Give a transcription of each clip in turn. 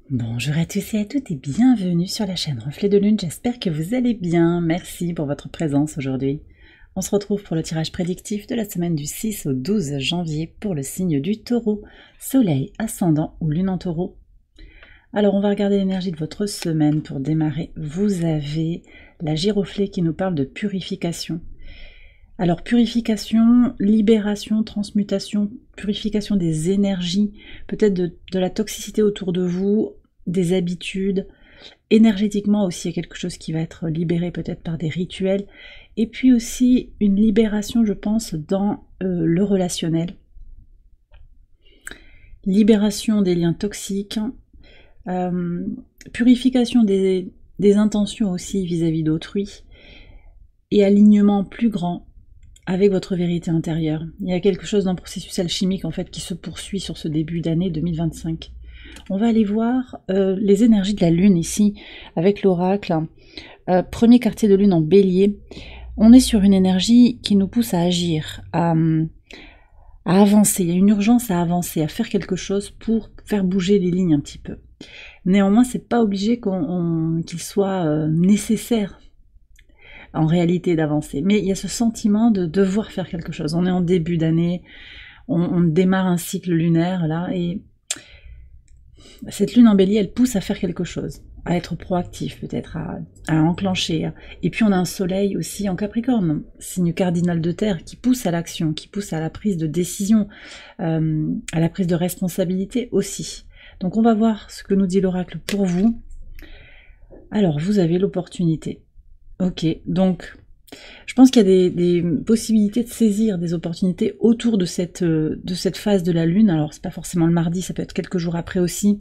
Bonjour à tous et à toutes et bienvenue sur la chaîne Reflet de Lune, j'espère que vous allez bien, merci pour votre présence aujourd'hui. On se retrouve pour le tirage prédictif de la semaine du 6 au 12 janvier pour le signe du Taureau, Soleil, Ascendant ou Lune en Taureau. Alors on va regarder l'énergie de votre semaine pour démarrer. Vous avez la giroflée qui nous parle de purification. Alors purification, libération, transmutation, purification des énergies, peut-être de la toxicité autour de vous, des habitudes. Énergétiquement aussi, il y a quelque chose qui va être libéré peut-être par des rituels. Et puis aussi une libération, je pense, dans le relationnel. Libération des liens toxiques, purification des intentions aussi vis-à-vis d'autrui, et alignement plus grand avec votre vérité intérieure. Il y a quelque chose d'un processus alchimique en fait qui se poursuit sur ce début d'année 2025. On va aller voir les énergies de la Lune ici avec l'oracle. Premier quartier de Lune en Bélier. On est sur une énergie qui nous pousse à agir, à avancer. Il y a une urgence à avancer, à faire quelque chose pour faire bouger les lignes un petit peu. Néanmoins, c'est pas obligé qu'il soit nécessaire en réalité d'avancer. Mais il y a ce sentiment de devoir faire quelque chose. On est en début d'année, on démarre un cycle lunaire là, et cette lune en bélier, elle pousse à faire quelque chose, à être proactif peut-être, à enclencher. Et puis on a un soleil aussi en Capricorne, signe cardinal de terre, qui pousse à l'action, qui pousse à la prise de décision, à la prise de responsabilité aussi. Donc on va voir ce que nous dit l'oracle pour vous. Alors vous avez l'opportunité. Ok, donc je pense qu'il y a des possibilités de saisir des opportunités autour de cette phase de la Lune. Alors c'est pas forcément le mardi, ça peut être quelques jours après aussi.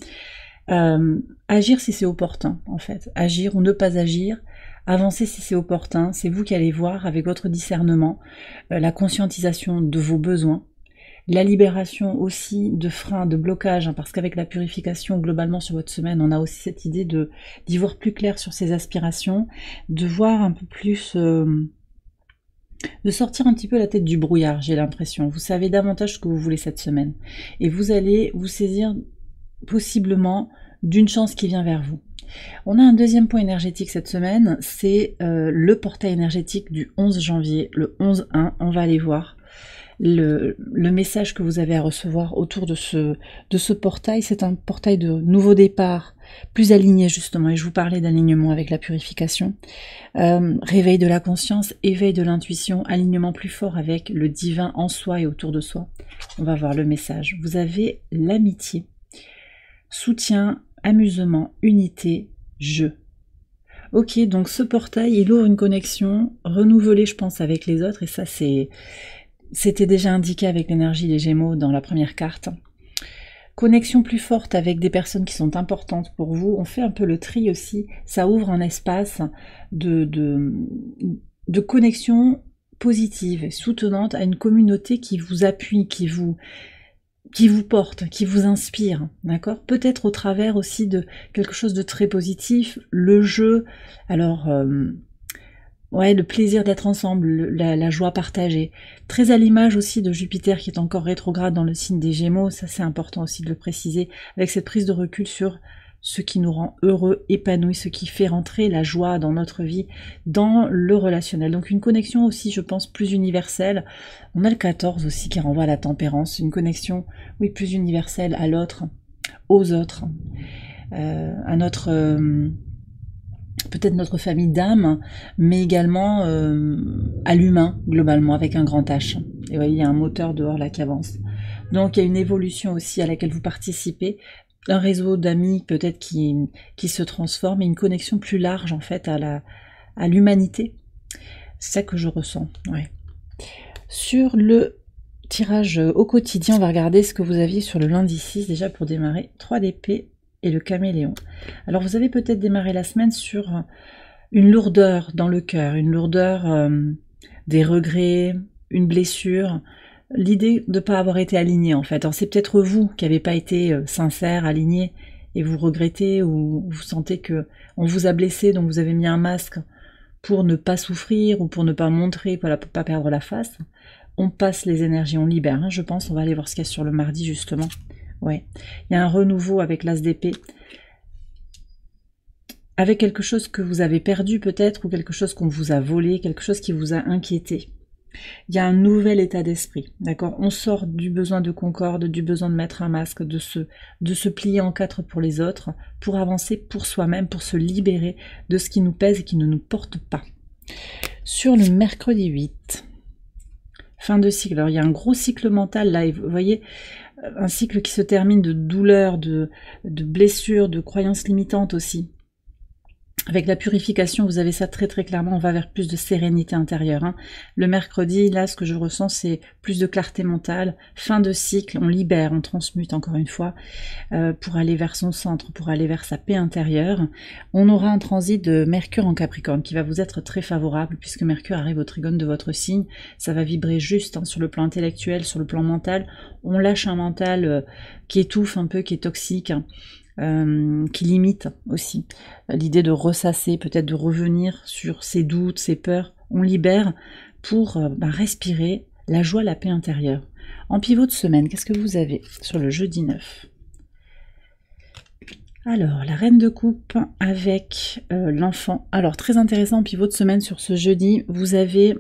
Agir si c'est opportun en fait, agir ou ne pas agir, avancer si c'est opportun, c'est vous qui allez voir avec votre discernement, la conscientisation de vos besoins. La libération aussi de freins, de blocages, hein, parce qu'avec la purification, globalement sur votre semaine, on a aussi cette idée d'y voir plus clair sur ses aspirations, de voir un peu plus, de sortir un petit peu la tête du brouillard, j'ai l'impression. Vous savez davantage ce que vous voulez cette semaine. Et vous allez vous saisir possiblement d'une chance qui vient vers vous. On a un deuxième point énergétique cette semaine, c'est le portail énergétique du 11 janvier, le 11-1, on va aller voir. Le message que vous avez à recevoir autour de ce portail, c'est un portail de nouveau départ, plus aligné justement, et je vous parlais d'alignement avec la purification, réveil de la conscience, éveil de l'intuition, alignement plus fort avec le divin en soi et autour de soi. On va voir le message. Vous avez l'amitié, soutien, amusement, unité, jeu. Ok, donc ce portail, il ouvre une connexion renouvelée, je pense, avec les autres, et ça c'était déjà indiqué avec l'énergie des Gémeaux dans la première carte. Connexion plus forte avec des personnes qui sont importantes pour vous. On fait un peu le tri aussi. Ça ouvre un espace de connexion positive et soutenante à une communauté qui vous appuie, qui vous porte, qui vous inspire, d'accord? Peut-être au travers aussi de quelque chose de très positif, le jeu, alors... ouais, le plaisir d'être ensemble, la joie partagée. Très à l'image aussi de Jupiter qui est encore rétrograde dans le signe des Gémeaux, ça c'est important aussi de le préciser, avec cette prise de recul sur ce qui nous rend heureux, épanouis, ce qui fait rentrer la joie dans notre vie, dans le relationnel. Donc une connexion aussi, je pense, plus universelle. On a le 14 aussi qui renvoie à la tempérance, une connexion, oui, plus universelle à l'autre, aux autres, à notre... peut-être notre famille d'âme, mais également à l'humain, globalement, avec un grand H. Et vous voyez, il y a un moteur dehors là qui avance. Donc il y a une évolution aussi à laquelle vous participez, un réseau d'amis peut-être qui se transforme, et une connexion plus large en fait à l'humanité. C'est ça que je ressens, ouais. Sur le tirage au quotidien, on va regarder ce que vous aviez sur le lundi 6, déjà pour démarrer, 3 d'épée, et le caméléon. Alors vous avez peut-être démarré la semaine sur une lourdeur dans le cœur, une lourdeur des regrets, une blessure, l'idée de ne pas avoir été aligné en fait. Alors c'est peut-être vous qui n'avez pas été sincère, aligné, et vous regrettez ou vous sentez que on vous a blessé, donc vous avez mis un masque pour ne pas souffrir ou pour ne pas montrer, voilà, pour ne pas perdre la face. On passe les énergies, on libère, hein, je pense. On va aller voir ce qu'il y a sur le mardi justement. Ouais, il y a un renouveau avec l'as d'épée. avec quelque chose que vous avez perdu peut-être, ou quelque chose qu'on vous a volé, quelque chose qui vous a inquiété. Il y a un nouvel état d'esprit, d'accord? On sort du besoin de concorde, du besoin de mettre un masque, de se plier en quatre pour les autres, pour avancer pour soi-même, pour se libérer de ce qui nous pèse et qui ne nous porte pas. Sur le mercredi 8, fin de cycle. Alors il y a un gros cycle mental là, et vous voyez, un cycle qui se termine de douleurs, de blessures, de croyances limitantes aussi. Avec la purification, vous avez ça très très clairement, on va vers plus de sérénité intérieure. Hein. Le mercredi, là, ce que je ressens, c'est plus de clarté mentale, fin de cycle, on libère, on transmute encore une fois, pour aller vers son centre, pour aller vers sa paix intérieure. On aura un transit de Mercure en Capricorne qui va vous être très favorable, puisque Mercure arrive au trigone de votre signe. Ça va vibrer juste hein, sur le plan intellectuel, sur le plan mental. On lâche un mental qui étouffe un peu, qui est toxique, hein. Qui limite aussi l'idée de ressasser, peut-être de revenir sur ses doutes, ses peurs. On libère pour respirer la joie, la paix intérieure. En pivot de semaine, qu'est-ce que vous avez sur le jeudi 9? Alors, la reine de coupe avec l'enfant. Alors, très intéressant en pivot de semaine sur ce jeudi, vous avez...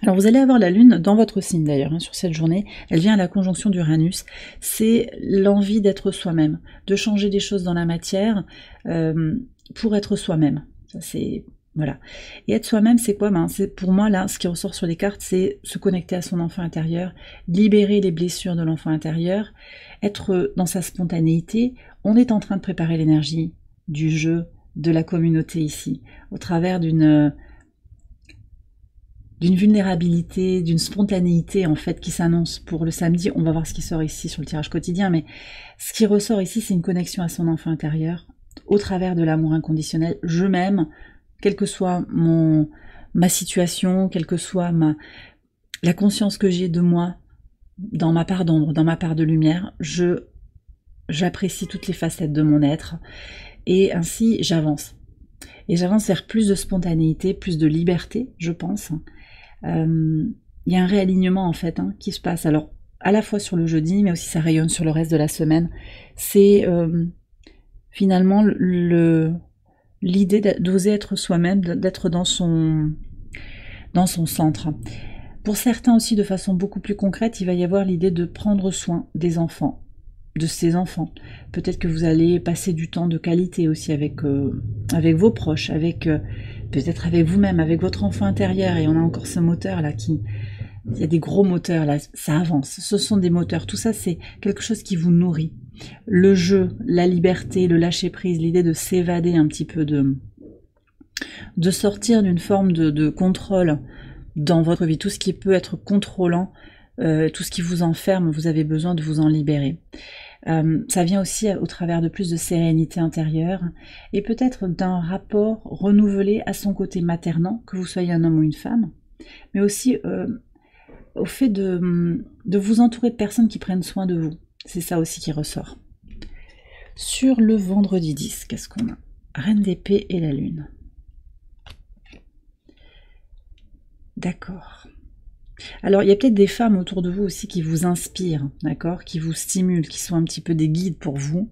Alors vous allez avoir la lune dans votre signe d'ailleurs, hein, sur cette journée, elle vient à la conjonction d'Uranus, c'est l'envie d'être soi-même, de changer des choses dans la matière pour être soi-même, ça c'est... Voilà. Et être soi-même, c'est quoi? C'est pour moi là, ce qui ressort sur les cartes, c'est se connecter à son enfant intérieur, libérer les blessures de l'enfant intérieur, être dans sa spontanéité. On est en train de préparer l'énergie du jeu, de la communauté ici, au travers d'une vulnérabilité, d'une spontanéité en fait qui s'annonce pour le samedi. On va voir ce qui sort ici sur le tirage quotidien, mais ce qui ressort ici, c'est une connexion à son enfant intérieur au travers de l'amour inconditionnel. Je m'aime, quelle que soit ma situation, quelle que soit la conscience que j'ai de moi, dans ma part d'ombre, dans ma part de lumière, j'apprécie toutes les facettes de mon être, et ainsi j'avance. Et j'avance vers plus de spontanéité, plus de liberté, je pense. Il y a un réalignement en fait hein, qui se passe, alors à la fois sur le jeudi, mais aussi ça rayonne sur le reste de la semaine. C'est finalement l'idée d'oser être soi-même, d'être dans son centre. Pour certains aussi, de façon beaucoup plus concrète, il va y avoir l'idée de prendre soin des enfants, de ses enfants. Peut-être que vous allez passer du temps de qualité aussi avec vos proches, peut-être avec vous-même, avec votre enfant intérieur. Et on a encore ce moteur là il y a des gros moteurs là, ça avance. Ce sont des moteurs. Tout ça, c'est quelque chose qui vous nourrit. Le jeu, la liberté, le lâcher prise, l'idée de s'évader un petit peu, de sortir d'une forme de contrôle dans votre vie. Tout ce qui peut être contrôlant, tout ce qui vous enferme, vous avez besoin de vous en libérer. Ça vient aussi au travers de plus de sérénité intérieure et peut-être d'un rapport renouvelé à son côté maternant, que vous soyez un homme ou une femme, mais aussi au fait de vous entourer de personnes qui prennent soin de vous. C'est ça aussi qui ressort. Sur le vendredi 10, qu'est-ce qu'on a? Reine d'épée et la lune. D'accord. Alors, il y a peut-être des femmes autour de vous aussi qui vous inspirent, d'accord, qui vous stimulent, qui sont un petit peu des guides pour vous.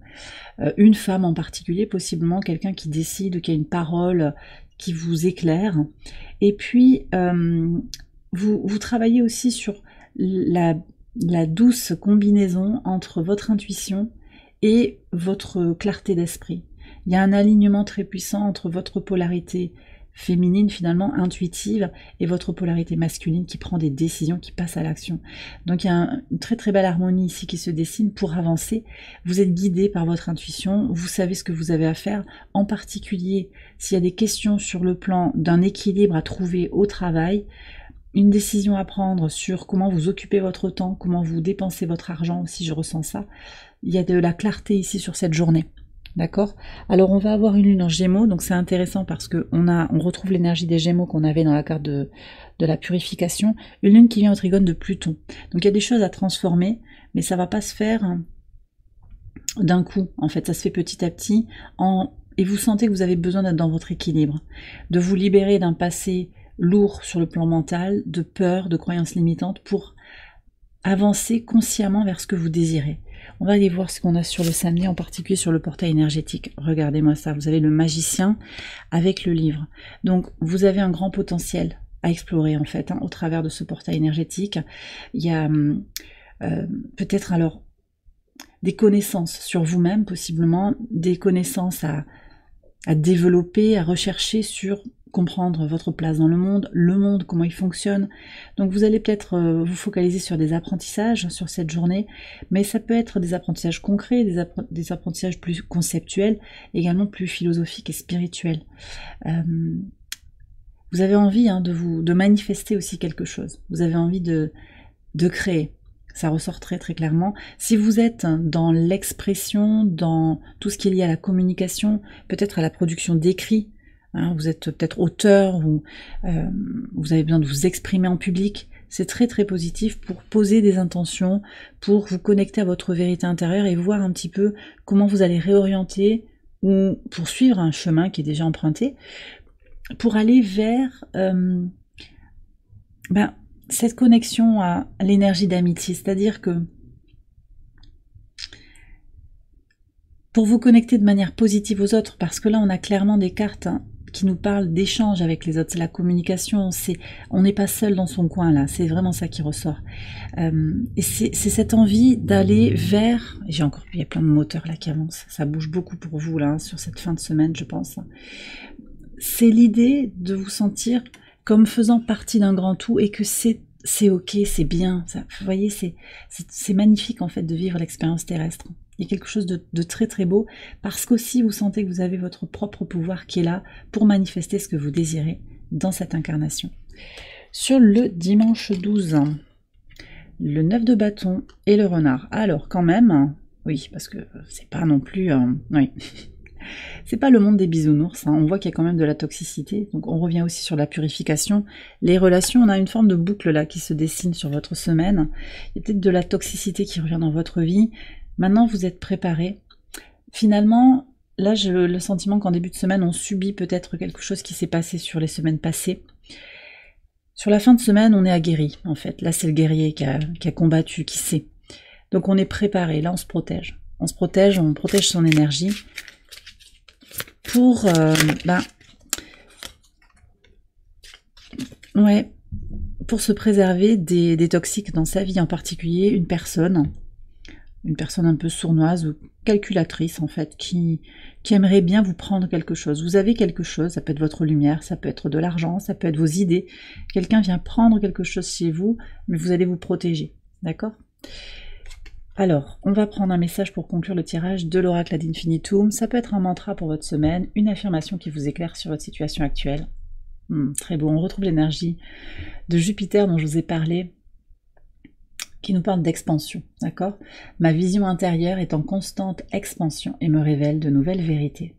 Une femme en particulier, possiblement quelqu'un qui décide, qui a une parole qui vous éclaire. Et puis, vous travaillez aussi sur la douce combinaison entre votre intuition et votre clarté d'esprit. Il y a un alignement très puissant entre votre polarité féminine finalement, intuitive, et votre polarité masculine qui prend des décisions, qui passe à l'action. Donc il y a une très très belle harmonie ici qui se dessine pour avancer. Vous êtes guidé par votre intuition, vous savez ce que vous avez à faire, en particulier s'il y a des questions sur le plan d'un équilibre à trouver au travail, une décision à prendre sur comment vous occupez votre temps, comment vous dépensez votre argent aussi, je ressens ça. Il y a de la clarté ici sur cette journée. D'accord? Alors on va avoir une lune en Gémeaux, donc c'est intéressant parce que on retrouve l'énergie des Gémeaux qu'on avait dans la carte de la purification, une lune qui vient au trigone de Pluton. Donc il y a des choses à transformer, mais ça va pas se faire d'un coup, en fait, ça se fait petit à petit, et vous sentez que vous avez besoin d'être dans votre équilibre, de vous libérer d'un passé lourd sur le plan mental, de peur, de croyances limitantes, pour avancer consciemment vers ce que vous désirez. On va aller voir ce qu'on a sur le samedi, en particulier sur le portail énergétique. Regardez-moi ça, vous avez le magicien avec le livre. Donc, vous avez un grand potentiel à explorer, en fait, au travers de ce portail énergétique. Il y a peut-être alors des connaissances sur vous-même, possiblement, des connaissances à développer, à rechercher sur comprendre votre place dans le monde, comment il fonctionne. Donc vous allez peut-être vous focaliser sur des apprentissages sur cette journée, mais ça peut être des apprentissages concrets, des apprentissages plus conceptuels, également plus philosophiques et spirituels. Vous avez envie de manifester aussi quelque chose, vous avez envie de créer. Ça ressort très très clairement. Si vous êtes dans l'expression, dans tout ce qui est lié à la communication, peut-être à la production d'écrits, vous êtes peut-être auteur, ou vous avez besoin de vous exprimer en public, c'est très très positif pour poser des intentions, pour vous connecter à votre vérité intérieure et voir un petit peu comment vous allez réorienter ou poursuivre un chemin qui est déjà emprunté, pour aller vers cette connexion à l'énergie d'amitié, c'est-à-dire que pour vous connecter de manière positive aux autres, parce que là on a clairement des cartes qui nous parlent d'échange avec les autres, c'est la communication, on n'est pas seul dans son coin là, c'est vraiment ça qui ressort. Et c'est cette envie d'aller vers, il y a plein de moteurs là qui avancent, ça bouge beaucoup pour vous là, sur cette fin de semaine je pense. C'est l'idée de vous sentir comme faisant partie d'un grand tout et que c'est ok, c'est bien. Ça, vous voyez, c'est magnifique en fait de vivre l'expérience terrestre. Il y a quelque chose de très très beau parce qu'aussi vous sentez que vous avez votre propre pouvoir qui est là pour manifester ce que vous désirez dans cette incarnation. Sur le dimanche 12, le 9 de bâton et le renard. Alors quand même, oui, parce que c'est pas non plus... oui. C'est pas le monde des bisounours, on voit qu'il y a quand même de la toxicité, donc on revient aussi sur la purification. Les relations, on a une forme de boucle là qui se dessine sur votre semaine, il y a peut-être de la toxicité qui revient dans votre vie, maintenant vous êtes préparés. Finalement, là j'ai le sentiment qu'en début de semaine, on subit peut-être quelque chose qui s'est passé sur les semaines passées. Sur la fin de semaine, on est aguerri en fait, là c'est le guerrier qui a combattu, qui sait. Donc on est préparé, là on se protège. On se protège, on protège son énergie. Pour pour se préserver des toxiques dans sa vie, en particulier une personne un peu sournoise ou calculatrice en fait, qui aimerait bien vous prendre quelque chose. Vous avez quelque chose, ça peut être votre lumière, ça peut être de l'argent, ça peut être vos idées. Quelqu'un vient prendre quelque chose chez vous, mais vous allez vous protéger, d'accord ? Alors, on va prendre un message pour conclure le tirage de l'oracle ad infinitum. Ça peut être un mantra pour votre semaine, une affirmation qui vous éclaire sur votre situation actuelle. Très beau, on retrouve l'énergie de Jupiter dont je vous ai parlé, qui nous parle d'expansion, d'accord ? Ma vision intérieure est en constante expansion et me révèle de nouvelles vérités.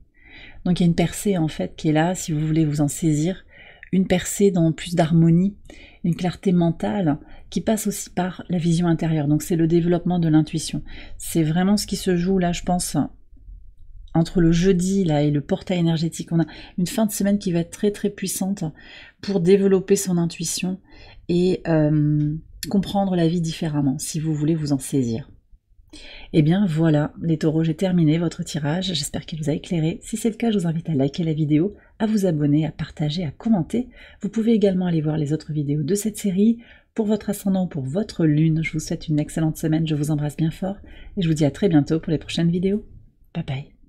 Donc il y a une percée en fait qui est là, si vous voulez vous en saisir, une percée dans plus d'harmonie, une clarté mentale qui passe aussi par la vision intérieure. Donc c'est le développement de l'intuition. C'est vraiment ce qui se joue là, je pense, entre le jeudi là et le portail énergétique. On a une fin de semaine qui va être très très puissante pour développer son intuition et comprendre la vie différemment, si vous voulez vous en saisir. Et bien voilà, les taureaux, j'ai terminé votre tirage, j'espère qu'il vous a éclairé. Si c'est le cas, je vous invite à liker la vidéo, à vous abonner, à partager, à commenter. Vous pouvez également aller voir les autres vidéos de cette série. Pour votre ascendant ou pour votre lune, je vous souhaite une excellente semaine, je vous embrasse bien fort et je vous dis à très bientôt pour les prochaines vidéos. Bye bye.